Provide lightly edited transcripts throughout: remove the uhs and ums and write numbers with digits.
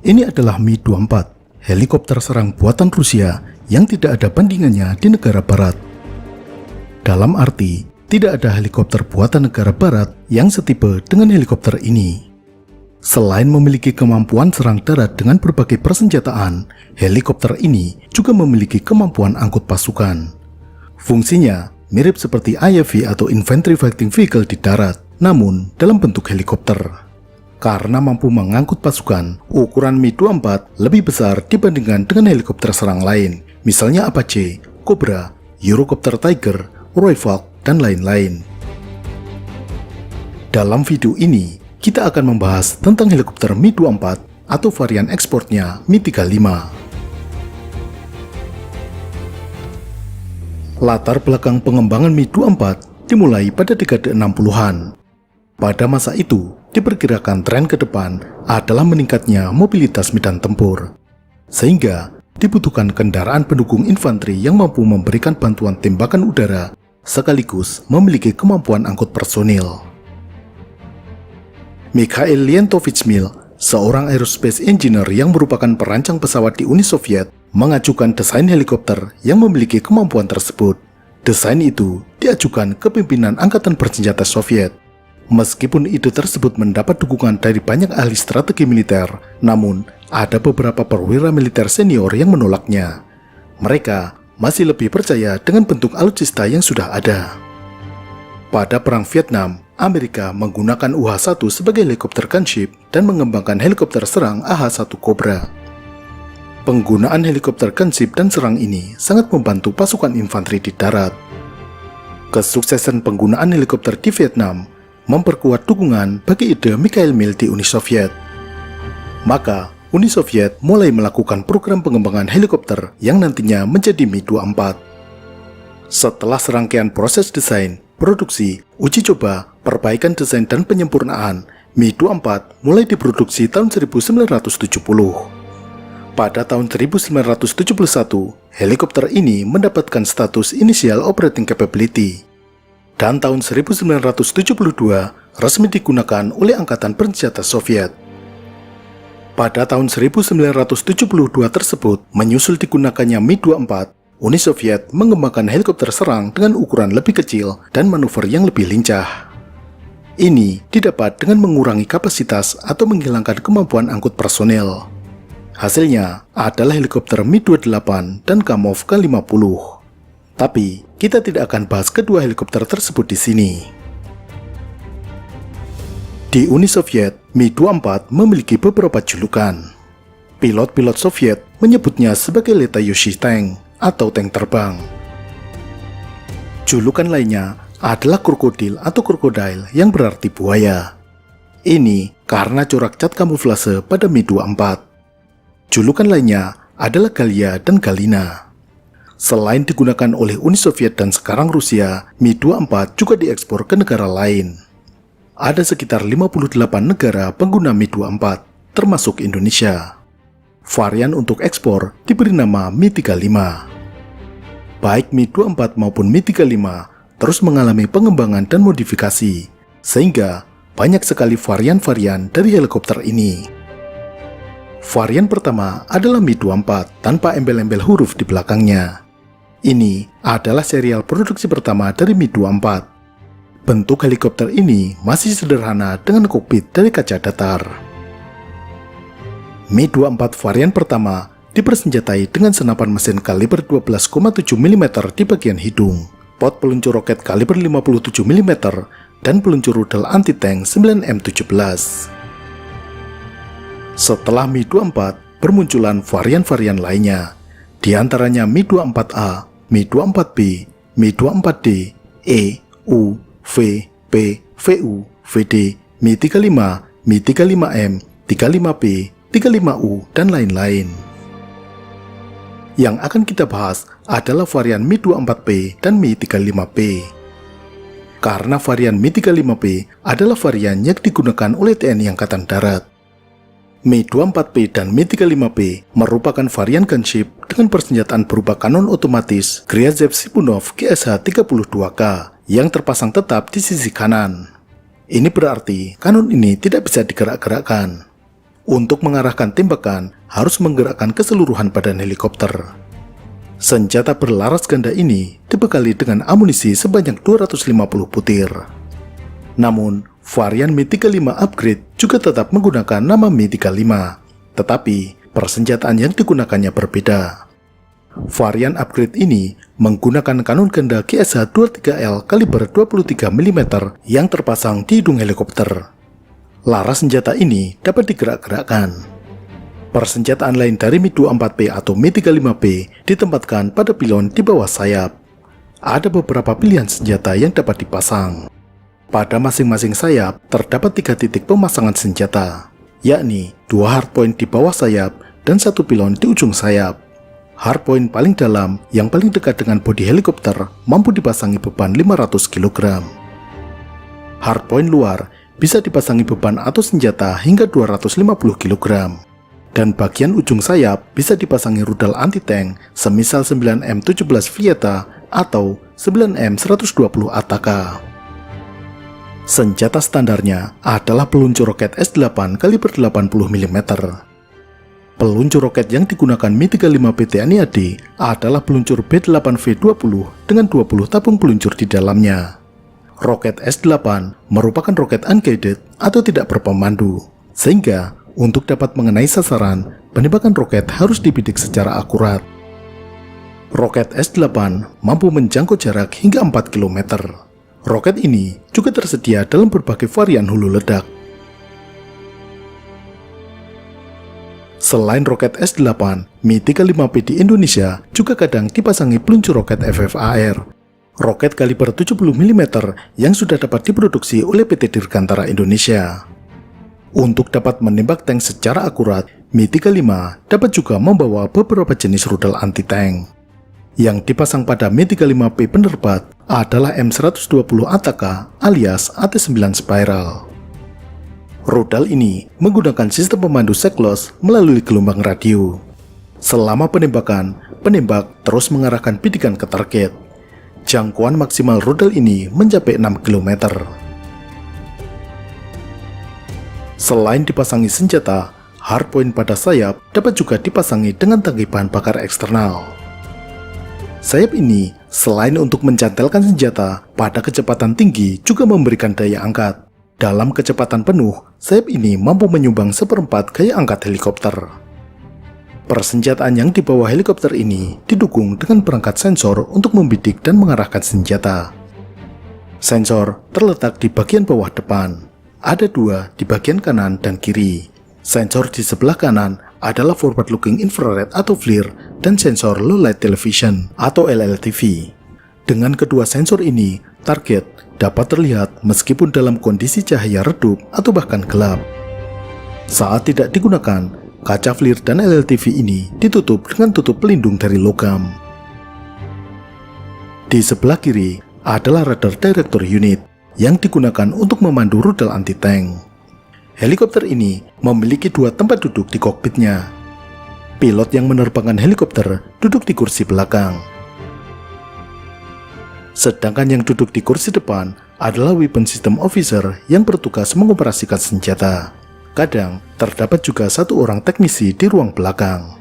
Ini adalah Mi-24, helikopter serang buatan Rusia yang tidak ada bandingannya di negara barat. Dalam arti, tidak ada helikopter buatan negara barat yang setipe dengan helikopter ini. Selain memiliki kemampuan serang darat dengan berbagai persenjataan, helikopter ini juga memiliki kemampuan angkut pasukan. Fungsinya mirip seperti IFV atau Infantry Fighting Vehicle di darat, namun dalam bentuk helikopter. Karena mampu mengangkut pasukan, ukuran Mi-24 lebih besar dibandingkan dengan helikopter serang lain, misalnya Apache, Cobra, Eurocopter Tiger, Royvalk, dan lain-lain. Dalam video ini, kita akan membahas tentang helikopter Mi-24 atau varian ekspornya Mi-35. Latar belakang pengembangan Mi-24 dimulai pada dekade 60-an. Pada masa itu, diperkirakan tren ke depan adalah meningkatnya mobilitas medan tempur, sehingga dibutuhkan kendaraan pendukung infanteri yang mampu memberikan bantuan tembakan udara sekaligus memiliki kemampuan angkut personil. Mikhail Leontovich-Mil, seorang aerospace engineer yang merupakan perancang pesawat di Uni Soviet, mengajukan desain helikopter yang memiliki kemampuan tersebut. Desain itu diajukan ke pimpinan Angkatan Bersenjata Soviet. Meskipun ide tersebut mendapat dukungan dari banyak ahli strategi militer, namun ada beberapa perwira militer senior yang menolaknya. Mereka masih lebih percaya dengan bentuk alutsista yang sudah ada. Pada Perang Vietnam, Amerika menggunakan UH-1 sebagai helikopter gunship dan mengembangkan helikopter serang AH-1 Cobra. Penggunaan helikopter gunship dan serang ini sangat membantu pasukan infanteri di darat. Kesuksesan penggunaan helikopter di Vietnam memperkuat dukungan bagi ide Mikhail Mil di Uni Soviet. Maka, Uni Soviet mulai melakukan program pengembangan helikopter yang nantinya menjadi Mi-24. Setelah serangkaian proses desain, produksi, uji coba, perbaikan desain dan penyempurnaan, Mi-24 mulai diproduksi tahun 1970. Pada tahun 1971, helikopter ini mendapatkan status Initial Operating Capability. Dan tahun 1972 resmi digunakan oleh Angkatan Bersenjata Soviet. Pada tahun 1972 tersebut, menyusul digunakannya Mi-24, Uni Soviet mengembangkan helikopter serang dengan ukuran lebih kecil dan manuver yang lebih lincah. Ini didapat dengan mengurangi kapasitas atau menghilangkan kemampuan angkut personel. Hasilnya adalah helikopter Mi-28 dan Kamov K-50. Tapi, kita tidak akan bahas kedua helikopter tersebut di sini. Di Uni Soviet, Mi-24 memiliki beberapa julukan. Pilot-pilot Soviet menyebutnya sebagai Letayoshi Tank atau tank terbang. Julukan lainnya adalah krokodil atau krokodil yang berarti buaya. Ini karena corak cat kamuflase pada Mi-24. Julukan lainnya adalah Galia dan Galina. Selain digunakan oleh Uni Soviet dan sekarang Rusia, Mi-24 juga diekspor ke negara lain. Ada sekitar 58 negara pengguna Mi-24, termasuk Indonesia. Varian untuk ekspor diberi nama Mi-35. Baik Mi-24 maupun Mi-35 terus mengalami pengembangan dan modifikasi, sehingga banyak sekali varian-varian dari helikopter ini. Varian pertama adalah Mi-24 tanpa embel-embel huruf di belakangnya. Ini adalah serial produksi pertama dari Mi-24. Bentuk helikopter ini masih sederhana dengan kokpit dari kaca datar. Mi-24 varian pertama dipersenjatai dengan senapan mesin kaliber 12,7 mm di bagian hidung, pot peluncur roket kaliber 57 mm, dan peluncur rudal anti-tank 9M17. Setelah Mi-24, bermunculan varian-varian lainnya, di antaranya Mi-24A, Mi-24B, Mi-24D, E, U, V, P, VU, VD, Mi-35, Mi-35M, 35B, 35U, dan lain-lain. Yang akan kita bahas adalah varian Mi-24P dan Mi-35P. Karena varian Mi-35P adalah varian yang digunakan oleh TNI Angkatan Darat. Mi-24P dan Mi-35P merupakan varian gunship dengan persenjataan berupa kanon otomatis Gryazev-Sipunov GSH-32K yang terpasang tetap di sisi kanan. Ini berarti kanon ini tidak bisa digerak-gerakkan. Untuk mengarahkan tembakan, harus menggerakkan keseluruhan badan helikopter. Senjata berlaras ganda ini dibekali dengan amunisi sebanyak 250 butir. Namun, varian Mi-35 upgrade juga tetap menggunakan nama Mi-35, tetapi persenjataan yang digunakannya berbeda. Varian upgrade ini menggunakan kanun ganda GSH-23L kaliber 23 mm yang terpasang di hidung helikopter. Laras senjata ini dapat digerak-gerakkan. Persenjataan lain dari Mi-24P atau Mi-35P ditempatkan pada pilon di bawah sayap. Ada beberapa pilihan senjata yang dapat dipasang. Pada masing-masing sayap terdapat 3 titik pemasangan senjata, yakni 2 hardpoint di bawah sayap dan 1 pilon di ujung sayap. Hardpoint paling dalam yang paling dekat dengan bodi helikopter mampu dipasangi beban 500 kg. Hardpoint luar bisa dipasangi beban atau senjata hingga 250 kg. Dan bagian ujung sayap bisa dipasangi rudal anti-tank semisal 9M17 Vieta atau 9M120 Ataka. Senjata standarnya adalah peluncur roket S8 kaliber 80 mm. Peluncur roket yang digunakan Mi-35P TNI AD adalah peluncur B8V20 dengan 20 tabung peluncur di dalamnya. Roket S8 merupakan roket unguided atau tidak berpemandu, sehingga untuk dapat mengenai sasaran, penembakan roket harus dibidik secara akurat. Roket S8 mampu menjangkau jarak hingga 4 km. Roket ini juga tersedia dalam berbagai varian hulu ledak. Selain roket S8, Mi-35P di Indonesia juga kadang dipasangi peluncur roket FFAR, roket kaliber 70 mm yang sudah dapat diproduksi oleh PT Dirgantara Indonesia. Untuk dapat menembak tank secara akurat, Mi-35 dapat juga membawa beberapa jenis rudal anti-tank. Yang dipasang pada Mi-35P penerbat adalah M120 Ataka alias AT-9 Spiral. Rudal ini menggunakan sistem pemandu seklos melalui gelombang radio. Selama penembakan, penembak terus mengarahkan bidikan ke target. Jangkauan maksimal rudal ini mencapai 6 km. Selain dipasangi senjata, hardpoint pada sayap dapat juga dipasangi dengan tangki bahan bakar eksternal. Sayap ini selain untuk mencantelkan senjata pada kecepatan tinggi juga memberikan daya angkat. Dalam kecepatan penuh, sayap ini mampu menyumbang 1/4 gaya angkat helikopter. Persenjataan yang dibawa helikopter ini didukung dengan perangkat sensor untuk membidik dan mengarahkan senjata. Sensor terletak di bagian bawah depan. Ada 2 di bagian kanan dan kiri. Sensor di sebelah kanan adalah forward looking infrared atau FLIR dan sensor low light television atau LLTV. Dengan kedua sensor ini, target dapat terlihat meskipun dalam kondisi cahaya redup atau bahkan gelap. Saat tidak digunakan, kaca FLIR dan LLTV ini ditutup dengan tutup pelindung dari logam. Di sebelah kiri adalah radar director unit yang digunakan untuk memandu rudal anti-tank. Helikopter ini memiliki 2 tempat duduk di kokpitnya. Pilot yang menerbangkan helikopter duduk di kursi belakang. Sedangkan yang duduk di kursi depan adalah weapon system officer yang bertugas mengoperasikan senjata. Kadang terdapat juga 1 orang teknisi di ruang belakang.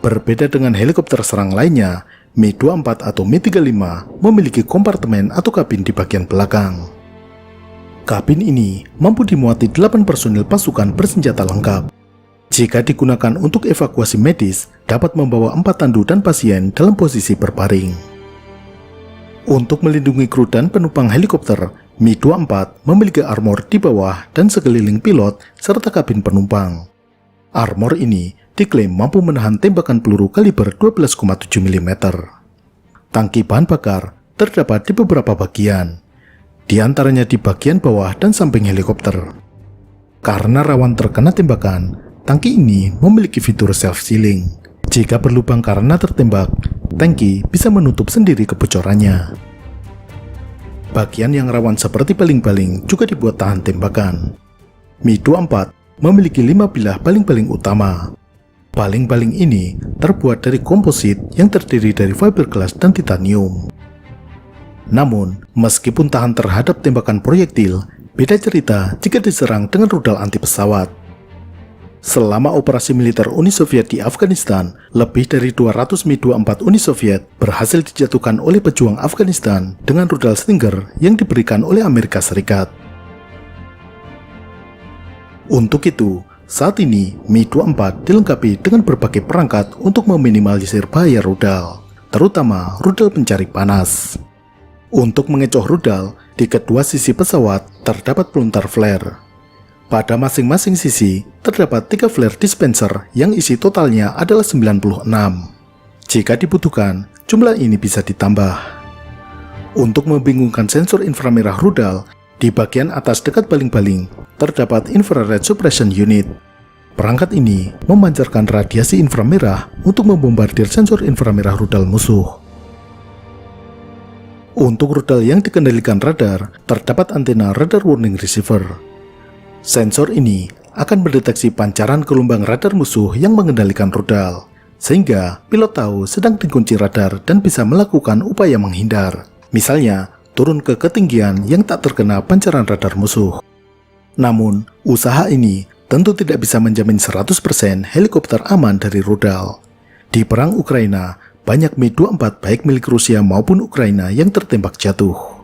Berbeda dengan helikopter serang lainnya, Mi-24 atau Mi-35 memiliki kompartemen atau kabin di bagian belakang. Kabin ini mampu dimuati 8 personil pasukan bersenjata lengkap. Jika digunakan untuk evakuasi medis, dapat membawa 4 tandu dan pasien dalam posisi berbaring. Untuk melindungi kru dan penumpang helikopter, Mi-24 memiliki armor di bawah dan sekeliling pilot serta kabin penumpang. Armor ini diklaim mampu menahan tembakan peluru kaliber 12,7 mm. Tangki bahan bakar terdapat di beberapa bagian, di antaranya di bagian bawah dan samping helikopter. Karena rawan terkena tembakan, tangki ini memiliki fitur self-sealing. Jika berlubang karena tertembak, tangki bisa menutup sendiri kebocorannya. Bagian yang rawan seperti baling-baling juga dibuat tahan tembakan. Mi-24 memiliki 5 bilah baling-baling utama. Baling-baling ini terbuat dari komposit yang terdiri dari fiberglass dan titanium. Namun, meskipun tahan terhadap tembakan proyektil, beda cerita jika diserang dengan rudal anti pesawat. Selama operasi militer Uni Soviet di Afghanistan, lebih dari 200 Mi-24 Uni Soviet berhasil dijatuhkan oleh pejuang Afghanistan dengan rudal Stinger yang diberikan oleh Amerika Serikat. Untuk itu, saat ini Mi-24 dilengkapi dengan berbagai perangkat untuk meminimalisir bahaya rudal, terutama rudal pencari panas. Untuk mengecoh rudal, di kedua sisi pesawat terdapat pelontar flare. Pada masing-masing sisi, terdapat 3 flare dispenser yang isi totalnya adalah 96. Jika dibutuhkan, jumlah ini bisa ditambah. Untuk membingungkan sensor inframerah rudal, di bagian atas dekat baling-baling, terdapat infrared suppression unit. Perangkat ini memancarkan radiasi inframerah untuk membombardir sensor inframerah rudal musuh. Untuk rudal yang dikendalikan radar, terdapat antena radar warning receiver. Sensor ini akan mendeteksi pancaran gelombang radar musuh yang mengendalikan rudal, sehingga pilot tahu sedang dikunci radar dan bisa melakukan upaya menghindar, misalnya turun ke ketinggian yang tak terkena pancaran radar musuh. Namun, usaha ini tentu tidak bisa menjamin 100% helikopter aman dari rudal. Di perang Ukraina, banyak Mi-24 baik milik Rusia maupun Ukraina yang tertembak jatuh.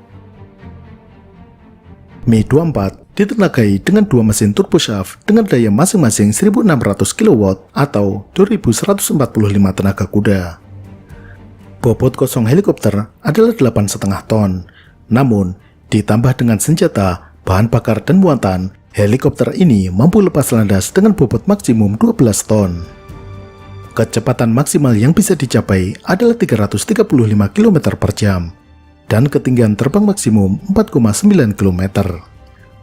Mi-24 ditenagai dengan 2 mesin turboshaft dengan daya masing-masing 1600 kW atau 2145 tenaga kuda. Bobot kosong helikopter adalah 8,5 ton. Namun, ditambah dengan senjata, bahan bakar dan muatan, helikopter ini mampu lepas landas dengan bobot maksimum 12 ton. Kecepatan maksimal yang bisa dicapai adalah 335 km per jam, dan ketinggian terbang maksimum 4,9 km.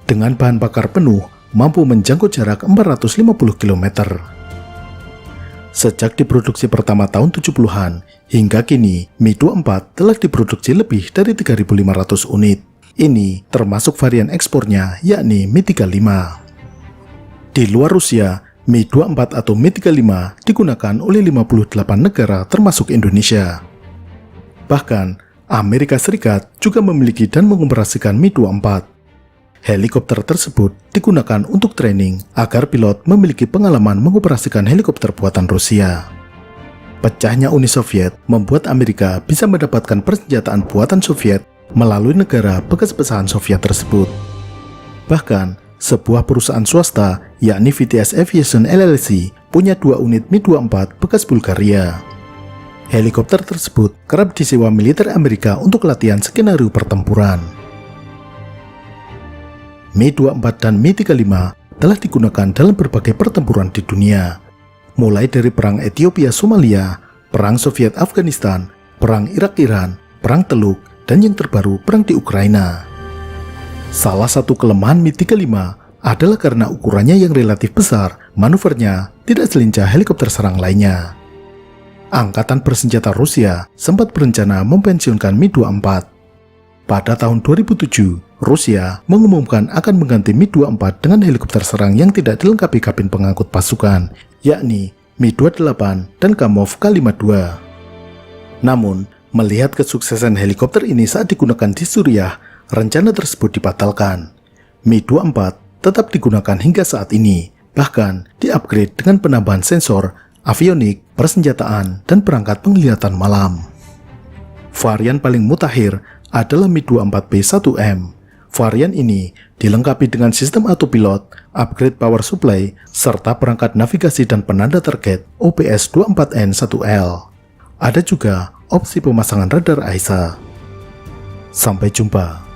Dengan bahan bakar penuh, mampu menjangkau jarak 450 km. Sejak diproduksi pertama tahun 70-an, hingga kini Mi-24 telah diproduksi lebih dari 3.500 unit. Ini termasuk varian ekspornya, yakni Mi-35. Di luar Rusia, Mi-24 atau Mi-35 digunakan oleh 58 negara termasuk Indonesia. Bahkan, Amerika Serikat juga memiliki dan mengoperasikan Mi-24. Helikopter tersebut digunakan untuk training agar pilot memiliki pengalaman mengoperasikan helikopter buatan Rusia. Pecahnya Uni Soviet membuat Amerika bisa mendapatkan persenjataan buatan Soviet melalui negara bekas pecahan Soviet tersebut. Bahkan, sebuah perusahaan swasta, yakni VTS Aviation LLC, punya 2 unit Mi-24 bekas Bulgaria. Helikopter tersebut kerap disewa militer Amerika untuk latihan skenario pertempuran. Mi-24 dan Mi-35 telah digunakan dalam berbagai pertempuran di dunia, mulai dari Perang Ethiopia-Somalia, Perang Soviet-Afghanistan, Perang Irak-Iran, Perang Teluk, dan yang terbaru Perang di Ukraina. Salah satu kelemahan Mi-35 adalah karena ukurannya yang relatif besar, manuvernya tidak selincah helikopter serang lainnya. Angkatan bersenjata Rusia sempat berencana mempensiunkan Mi-24. Pada tahun 2007, Rusia mengumumkan akan mengganti Mi-24 dengan helikopter serang yang tidak dilengkapi kabin pengangkut pasukan, yakni Mi-28 dan Kamov K-52. Namun, melihat kesuksesan helikopter ini saat digunakan di Suriah, rencana tersebut dibatalkan. Mi-24 tetap digunakan hingga saat ini, bahkan di-upgrade dengan penambahan sensor, avionik, persenjataan, dan perangkat penglihatan malam. Varian paling mutakhir adalah Mi-24B1M. Varian ini dilengkapi dengan sistem autopilot, upgrade power supply, serta perangkat navigasi dan penanda target OPS-24N1L. Ada juga opsi pemasangan radar AESA. Sampai jumpa.